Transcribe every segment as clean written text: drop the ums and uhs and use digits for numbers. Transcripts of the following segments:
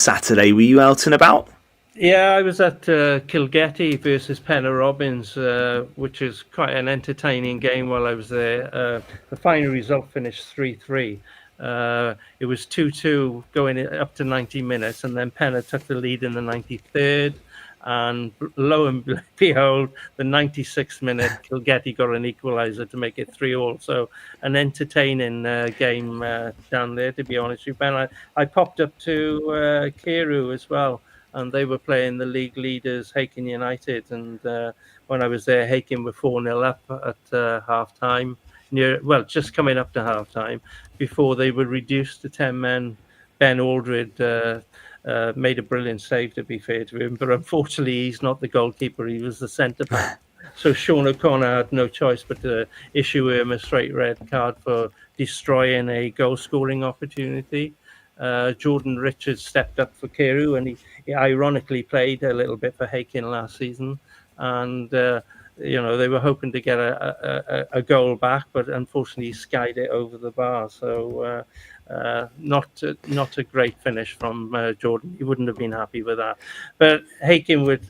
Saturday. Were you out and about? Yeah, I was at Kilgetty versus Penna Robbins, which is quite an entertaining game while I was there. The final result finished 3-3. It was 2-2 going up to 90 minutes, and then Penna took the lead in the 93rd. And lo and behold, the 96th minute, Kilgetty got an equaliser to make it 3-all. So an entertaining game down there, to be honest with you, Ben. I popped up to Carew as well, and they were playing the league leaders, Hakin United. And when I was there, Hakin were 4-0 up at half time, just coming up to half time, before they were reduced to 10 men. Ben Aldred made a brilliant save, to be fair to him, but unfortunately, he's not the goalkeeper, he was the centre back. So Sean O'Connor had no choice but to issue him a straight red card for destroying a goal scoring opportunity. Jordan Richards stepped up for Carew, and he ironically played a little bit for Hakin last season. And they were hoping to get a goal back, but unfortunately he skied it over the bar. So not a great finish from Jordan. He wouldn't have been happy with that. But Hakin were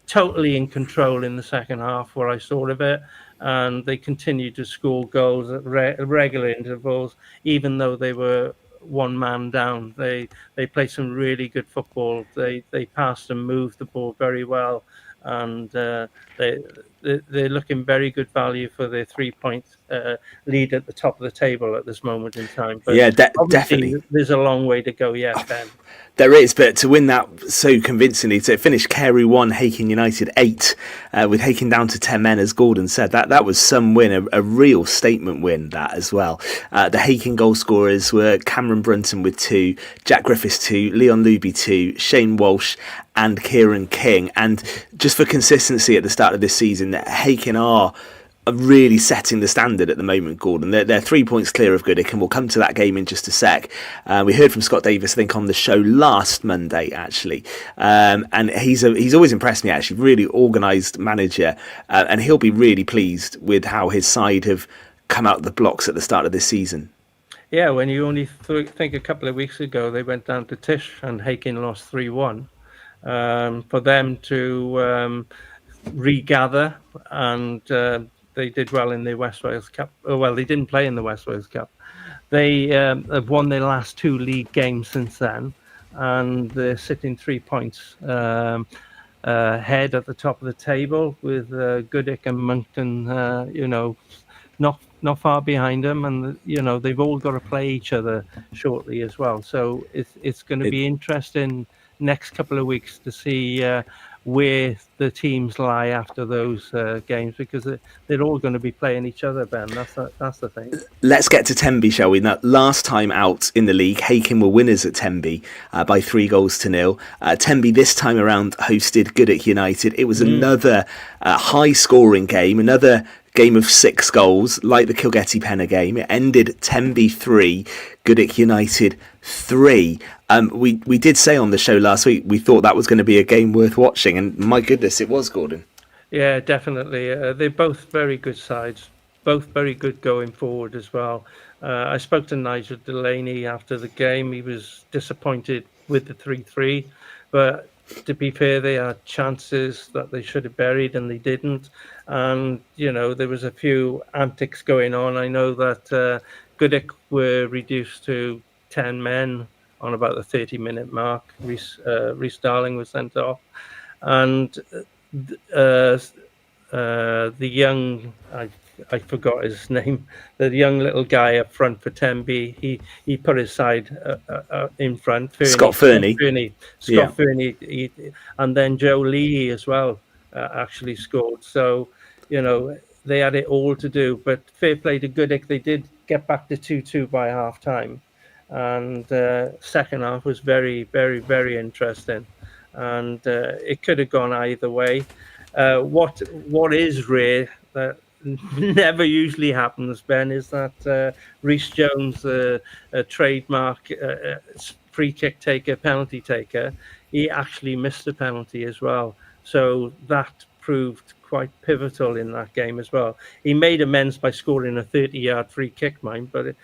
totally in control in the second half, where I saw of it. And they continued to score goals at regular intervals, even though they were one man down. They played some really good football. They passed and moved the ball very well, and they're looking very good value for their 3-point lead at the top of the table at this moment in time. But Yeah, obviously definitely. there's a long way to go yet, Ben. There is, but to win that so convincingly, to finish Carew 1, Hakin United 8, with Hakin down to 10 men, as Gordon said, that was some win, a real statement win, that as well. The Hakin goal scorers were Cameron Brunton with 2, Jack Griffiths 2, Leon Luby 2, Shane Walsh and Kieran King. And just for consistency at the start of this season, Hakin are really setting the standard at the moment, Gordon. They're 3 points clear of Goodwick, and we'll come to that game in just a sec. We heard from Scott Davis, I think, on the show last Monday, actually. And he's always impressed me, actually. Really organised manager. And he'll be really pleased with how his side have come out of the blocks at the start of this season. Yeah, when you only think a couple of weeks ago, they went down to Tish and Hakin lost 3-1. For them to regather, and they did well in the West Wales Cup. Oh, well, they didn't play in the West Wales Cup. They have won their last 2 league games since then, and they're sitting 3 points ahead at the top of the table, with Goodwick and Moncton, not far behind them, and they've all got to play each other shortly as well. So it's going to be interesting next couple of weeks to see where the teams lie after those games, because they're all going to be playing each other, Ben. That's the thing. Let's get to Tenby, shall we? Now, last time out in the league, Hakin were winners at Tenby by 3-0. Tenby this time around hosted Goodwick United. It was another high-scoring game, another game of 6 goals, like the Kilgetty Penna game. It ended Tenby 3, Goodwick United 3. We did say on the show last week we thought that was going to be a game worth watching, and my goodness, it was, Gordon. Yeah, definitely. They're both very good sides, both very good going forward as well. I spoke to Nigel Delaney after the game. He was disappointed with the 3-3, but to be fair, they had chances that they should have buried and they didn't. And, there was a few antics going on. I know that Goodwick were reduced to 10 men on about the 30-minute mark. Rhys Darling was sent off. And the young, I forgot his name, the young little guy up front for Tenby, he put his side in front. Scott Fernie. Scott Fernie, and then Joe Lee as well actually scored. So, they had it all to do. But fair play to Goodwick, they did get back to 2-2 by half time. And second half was very, very, very interesting. And it could have gone either way. What is rare, that never usually happens, Ben, is that Rhys Jones, a trademark free kick taker, penalty taker, he actually missed a penalty as well. So that proved quite pivotal in that game as well. He made amends by scoring a 30-yard free kick, mind, but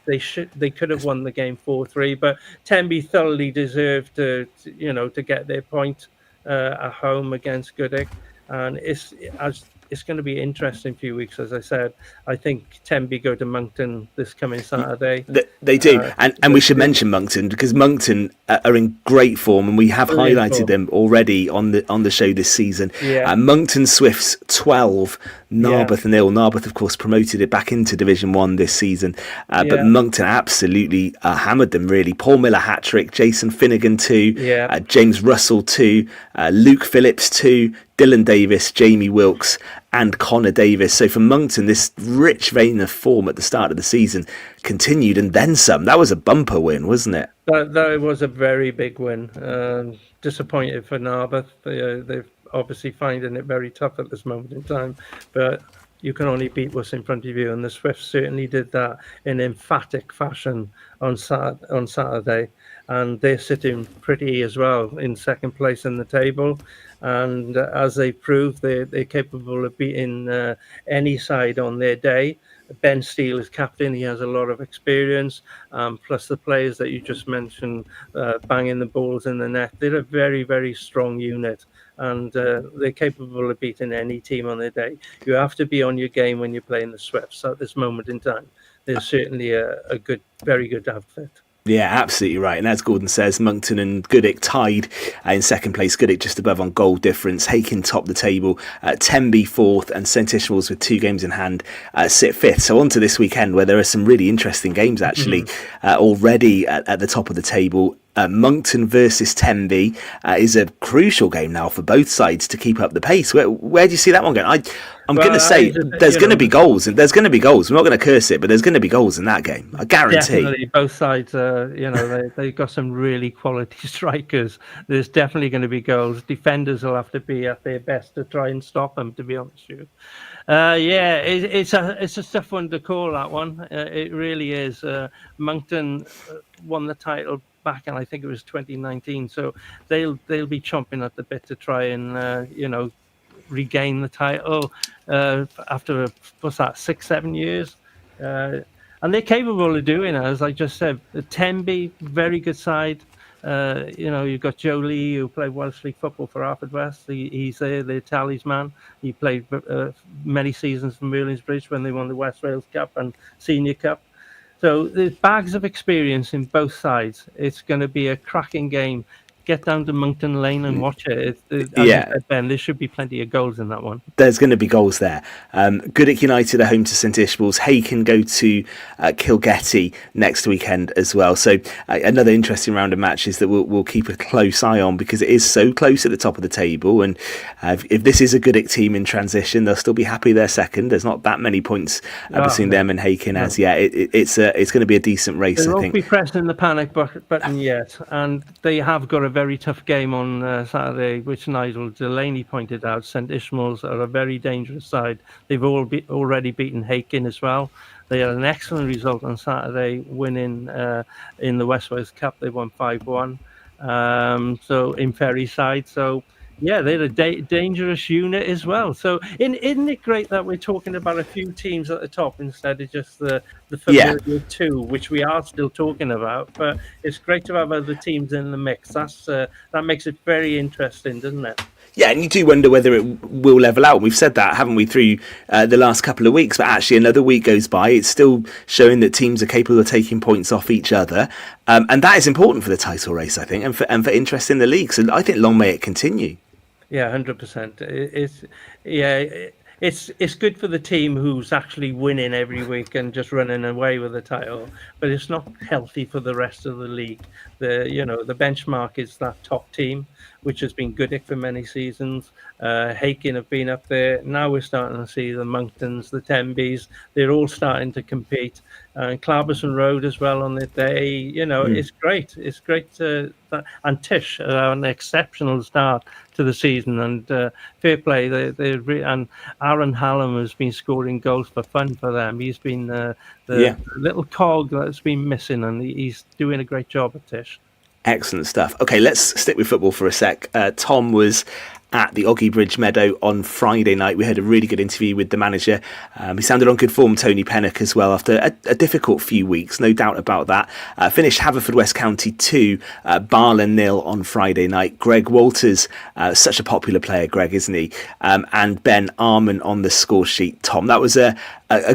they could have won the game 4-3. But Tenby thoroughly deserved to get their point at home against Goodwick, and it's going to be an interesting few weeks. As I said, I think Tenby go to Moncton this coming Saturday. They do, and we should mention Moncton, because Moncton are in great form, and we have highlighted them already on the show this season. Moncton Swifts 12, Narberth 0. Narberth, of course, promoted it back into Division 1 this season, but Moncton absolutely hammered them, really. Paul Miller hat-trick, Jason Finnegan 2, James Russell 2, Luke Phillips 2, Dylan Davis, Jamie Wilkes, and Connor Davis. So for Moncton, this rich vein of form at the start of the season continued, and then some. That was a bumper win, wasn't it? That was a very big win. Disappointed for Narberth. They're obviously finding it very tough at this moment in time, but you can only beat what's in front of you, and the Swifts certainly did that in emphatic fashion on Saturday, and they're sitting pretty as well in second place in the table. And as they proved, they're capable of beating any side on their day. Ben Steele is captain. He has a lot of experience, plus the players that you just mentioned banging the balls in the net. They're a very, very strong unit, and they're capable of beating any team on their day. You have to be on your game when you're playing the Swifts at this moment in time. They're certainly a very good outfit. Yeah, absolutely right. And as Gordon says, Moncton and Goodwick tied in second place. Goodwick just above on goal difference. Hakin topped the table. Tenby fourth, and St Ishmael's with 2 games in hand sit fifth. So on to this weekend, where there are some really interesting games actually already at the top of the table. Moncton versus Tenby is a crucial game now for both sides to keep up the pace. Where do you see that one going? I'm going to say there's going to be goals, and there's going to be goals. We're not going to curse it, but there's going to be goals in that game. I guarantee. Definitely, both sides. They've got some really quality strikers. There's definitely going to be goals. Defenders will have to be at their best to try and stop them, to be honest with you. It's a tough one to call, that one. It really is. Moncton won the title back in, I think it was 2019, so they'll be chomping at the bit to try and regain the title after 6-7 years, and they're capable of doing it. As I just said, the Tenby, very good side. You've got Joe Lee, who played Welsh League football for Haverfordwest. He's there, the talisman. He played many seasons for Merlin's Bridge when they won the West Wales Cup and Senior Cup. So there's bags of experience in both sides. It's going to be a cracking game. Get down to Moncton Lane and watch it. Ben, there should be plenty of goals in that one. There's going to be goals there. Goodwick United are home to St Ishmael's. Hakin go to Kilgetty next weekend as well. So another interesting round of matches that we'll keep a close eye on, because it is so close at the top of the table. And if this is a Goodwick team in transition, they'll still be happy they're second. There's not that many points between them and Hakin as yet. It's going to be a decent race, I think. They won't be pressing the panic button yet, and they have got a very tough game on Saturday, which Nigel Delaney pointed out. St Ishmael's are a very dangerous side. They've already beaten Hakin as well. They had an excellent result on Saturday, winning in the West Wales Cup. They won 5-1. So in Ferry side. So yeah, they're a dangerous unit as well. So isn't it great that we're talking about a few teams at the top instead of just the familiar two, which we are still talking about? But it's great to have other teams in the mix. That makes it very interesting, doesn't it? Yeah, and you do wonder whether it will level out. We've said that, haven't we, through the last couple of weeks? But actually, another week goes by. It's still showing that teams are capable of taking points off each other, and that is important for the title race, I think, and for interest in the league. So I think long may it continue. Yeah, 100%. It's good for the team who's actually winning every week and just running away with the title, but it's not healthy for the rest of the league. The benchmark is that top team, which has been Goodwick for many seasons. Hakin have been up there. Now we're starting to see the Monktons, the Tenbys. They're all starting to compete. Clarbesson Road as well on the day. It's great. It's great. And Tish an exceptional start to the season, and fair play. And Aaron Hallam has been scoring goals for fun for them. He's been the little cog that's been missing, and he's doing a great job at Tish. Excellent stuff. Okay, let's stick with football for a sec. Tom was at the Oggy Bridge Meadow on Friday night. We had a really good interview with the manager. He sounded on good form, Tony Pennock, as well, after a difficult few weeks, no doubt about that. Finished Haverfordwest County 2, Barlen 0 on Friday night. Greg Walters, such a popular player, Greg, isn't he? And Ben Arman on the score sheet, Tom. That was a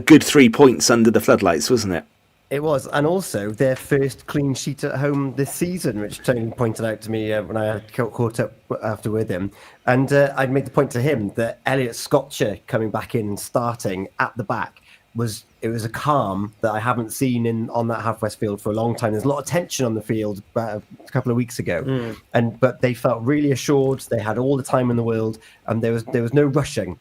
good 3 points under the floodlights, wasn't it? It was, and also their first clean sheet at home this season, which Tony pointed out to me when I caught up after with him. And I'd made the point to him that Elliot Scotcher coming back in and starting at the back was a calm that I haven't seen on that Haverfordwest field for a long time. There's a lot of tension on the field a couple of weeks ago, but they felt really assured. They had all the time in the world, and there was no rushing.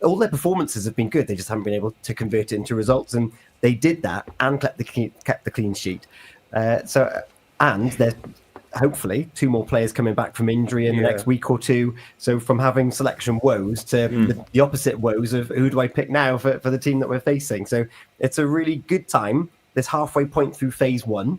All their performances have been good. They just haven't been able to convert it into results, and they did that and kept the clean sheet. And there's hopefully 2 more players coming back from injury in the next week or two. So from having selection woes to the opposite woes of who do I pick now for the team that we're facing. So it's a really good time, this halfway point through phase 1,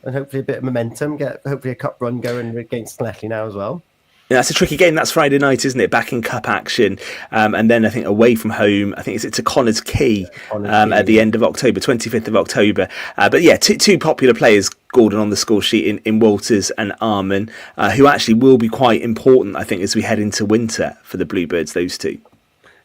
and hopefully a bit of momentum, get hopefully a cup run going against Snetley now as well. Yeah, that's a tricky game. That's Friday night, isn't it? Back in cup action, and then I think away from home. I think it's to Connors Quay at the end of October, 25th of October. But yeah, two popular players, Gordon, on the score sheet in Walters and Arman, who actually will be quite important, I think, as we head into winter for the Bluebirds. Those two.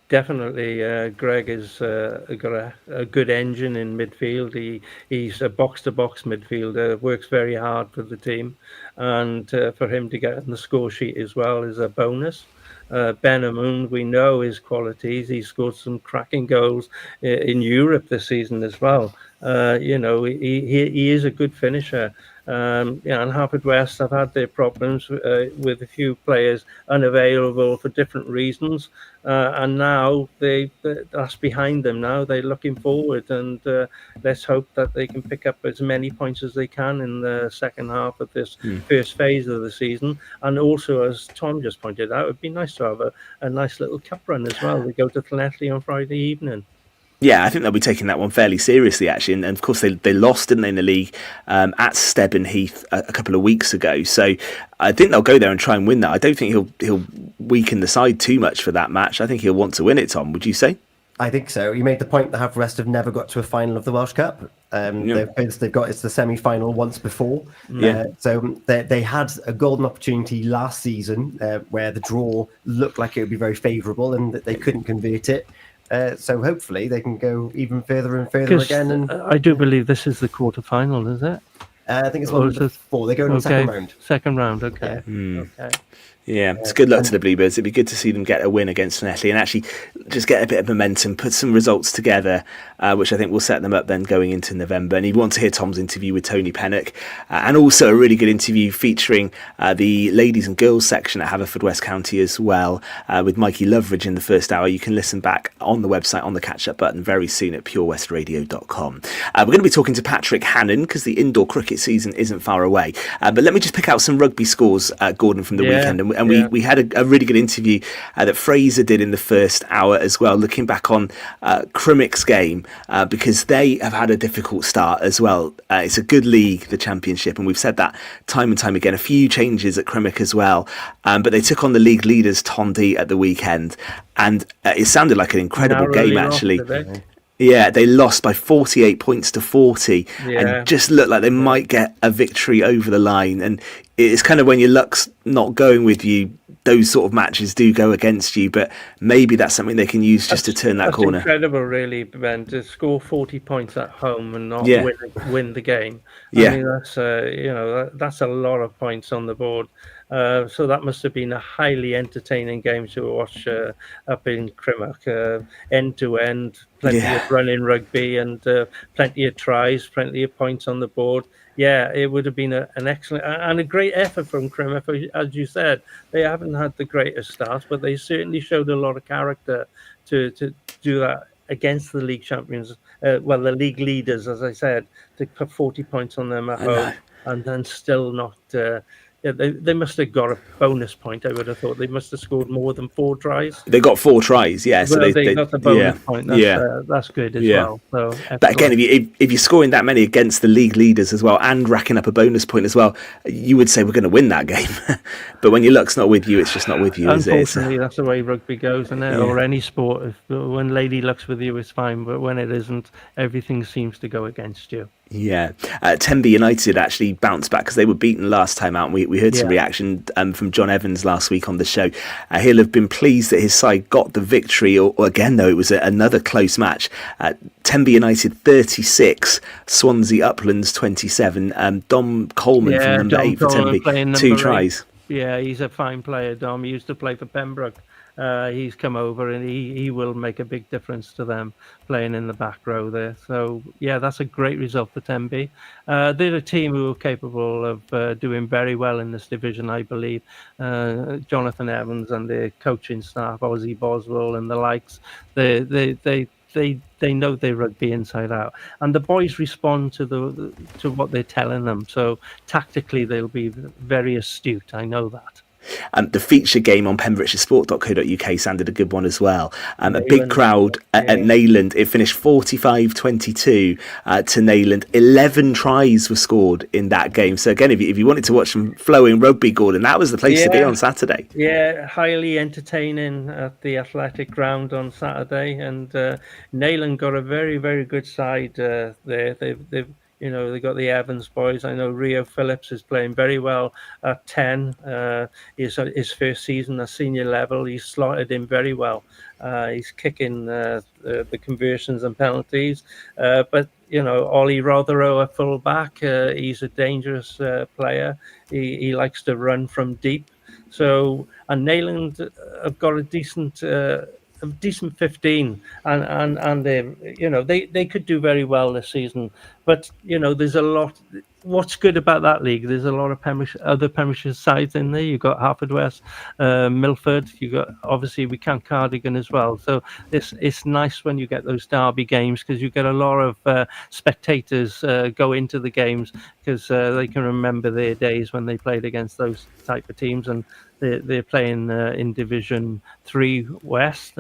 Definitely, Greg has got a good engine in midfield. He's a box-to-box midfielder, works very hard for the team, and for him to get on the score sheet as well is a bonus. Ben Amoun, we know his qualities. He scored some cracking goals in Europe this season as well. He is a good finisher. And Haverfordwest have had their problems with a few players unavailable for different reasons, and now that's behind them. Now they're looking forward, and let's hope that they can pick up as many points as they can in the second half of this first phase of the season. And also, as Tom just pointed out, it'd be nice to have a nice little cup run as well. We go to Llanelli on Friday evening. Yeah, I think they'll be taking that one fairly seriously, actually. And of course, they lost, didn't they, in the league at Stebbin Heath a couple of weeks ago. So I think they'll go there and try and win that. I don't think he'll weaken the side too much for that match. I think he'll want to win it, Tom. Would you say? I think so. You made the point that Haverfordwest have never got to a final of the Welsh Cup. They've got it's the semi-final once before. So they had a golden opportunity last season where the draw looked like it would be very favourable and that they couldn't convert it. So hopefully they can go even further and further again. And I do believe this is the quarter-final, is it? I think it's one of the 4. They go in the second round. Second round, okay. Okay. Yeah, it's good luck to the Bluebirds. It'd be good to see them get a win against Llanelli and actually just get a bit of momentum, put some results together, which I think will set them up then going into November. And you want to hear Tom's interview with Tony Pennock, and also a really good interview featuring the ladies and girls section at Haverfordwest County as well, with Mikey Loveridge in the first hour. You can listen back on the website on the catch-up button very soon at purewestradio.com. We're going to be talking to Patrick Hannon because the indoor cricket season isn't far away. But let me just pick out some rugby scores, Gordon, from the weekend. And we had a really good interview that Fraser did in the first hour as well, looking back on Crimmick's game, because they have had a difficult start as well. It's a good league, the Championship, and we've said that time and time again. A few changes at Crimmick as well, but they took on the league leaders Tondy at the weekend, and it sounded like an incredible game, actually. Yeah, they lost by 48 points to 40 and just looked like they might get a victory over the line. And it's kind of when your luck's not going with you, those sort of matches do go against you. But maybe that's something they can use just to turn that corner. It's incredible, really, Ben, to score 40 points at home and not win the game. I mean, that's a lot of points on the board. So that must have been a highly entertaining game to watch up in Crimmock, end to end, plenty of running rugby and plenty of tries, plenty of points on the board. Yeah, it would have been an excellent and a great effort from Crimmock. As you said, they haven't had the greatest start, but they certainly showed a lot of character to do that against the league champions, the league leaders, as I said, to put 40 points on them at home and then still not yeah, they must have got a bonus point. I would have thought they must have scored more than 4 tries. They got 4 tries, yeah. So Well, they got the yeah, bonus point. yeah. That's good as Yeah. well. So But again, excellent. if you're scoring that many against the league leaders as well and racking up a bonus point as well, you would say we're going to win that game. But when your luck's not with you, it's just not with you, is it? Unfortunately, that's the way rugby goes, isn't it? Yeah. Or any sport. When lady luck's with you, it's fine. But when it isn't, everything seems to go against you. Yeah, Tenby United actually bounced back because they were beaten last time out. And we heard some Yeah. reaction from John Evans last week on the show. He'll have been pleased that his side got the victory. Or again, though, it was another close match. Tenby United 36, Swansea Uplands 27. Dom Coleman from number Dom 8 for Coleman Tenby, playing 2 number 8. tries. Yeah, he's a fine player, Dom. He used to play for Pembroke. He's come over and he will make a big difference to them playing in the back row there. So, yeah, that's a great result for Tenby. They're a team who are capable of doing very well in this division, I believe. Jonathan Evans and their coaching staff, Ozzy Boswell and the likes, they know their rugby inside out, and the boys respond to what they're telling them. So tactically, they'll be very astute. I know that. The feature game on pembrokeshiresport.co.uk sounded a good one as well. A big Nayland, crowd at Nayland. It finished 45-22 to Nayland. 11 tries were scored in that game. So again, if you wanted to watch some flowing rugby, Gordon, that was the place to be on Saturday. Yeah, highly entertaining at the athletic ground on Saturday, and Nayland got a very, very good side there. They've they got the Evans boys. I know Rio Phillips is playing very well at 10. His first season at senior level. He's slotted in very well. He's kicking the conversions and penalties. But Ollie Rotherow, a full back, he's a dangerous player. He likes to run from deep. So, and Nayland have got a decent 15, and they could do very well this season. But there's a lot. What's good about that league? There's a lot of other Premiership sides in there. You've got Haverfordwest, Milford. You got obviously we count Cardigan as well. So it's nice when you get those derby games because you get a lot of spectators go into the games because they can remember their days when they played against those type of teams, and they're playing in Division 3 West.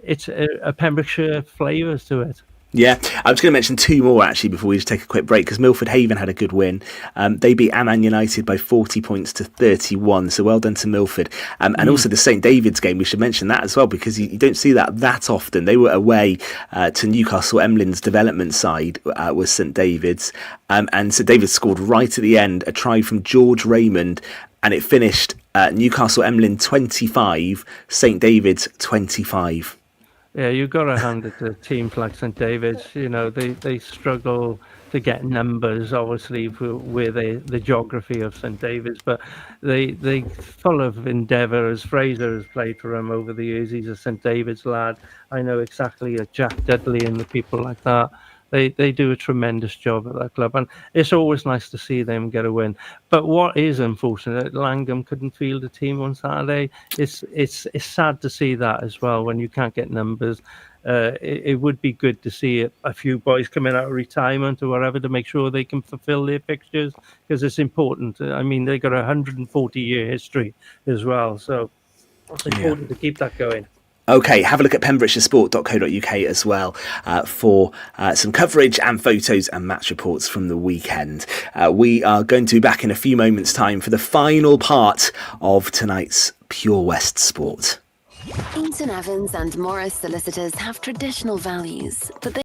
It's a Pembrokeshire flavours to it. Yeah, I was going to mention 2 more actually before we just take a quick break because Milford Haven had a good win. They beat Amman United by 40 points to 31, so well done to Milford. And also the St David's game, we should mention that as well because you don't see that often. They were away to Newcastle Emlyn's development side was St David's, and St David's scored right at the end a try from George Raymond, and it finished Newcastle Emlyn 25, St David's 25. Yeah, you've got to hand it to teams like St David's. They struggle to get numbers, obviously, with the geography of St David's, but they full of endeavour. As Fraser has played for him over the years, he's a St David's lad. I know exactly Jack Dudley and the people like that. They do a tremendous job at that club, and it's always nice to see them get a win. But what is unfortunate, Langham couldn't field a team on Saturday. It's sad to see that as well when you can't get numbers. It would be good to see a few boys coming out of retirement or whatever to make sure they can fulfil their fixtures because it's important. I mean, they got a 140-year history as well, so it's important to keep that going. Okay, have a look at pembrokeshiresport.co.uk as well for some coverage and photos and match reports from the weekend. We are going to be back in a few moments' time for the final part of tonight's Pure West Sport. Eaton-Evans and Morris Solicitors have traditional values, but they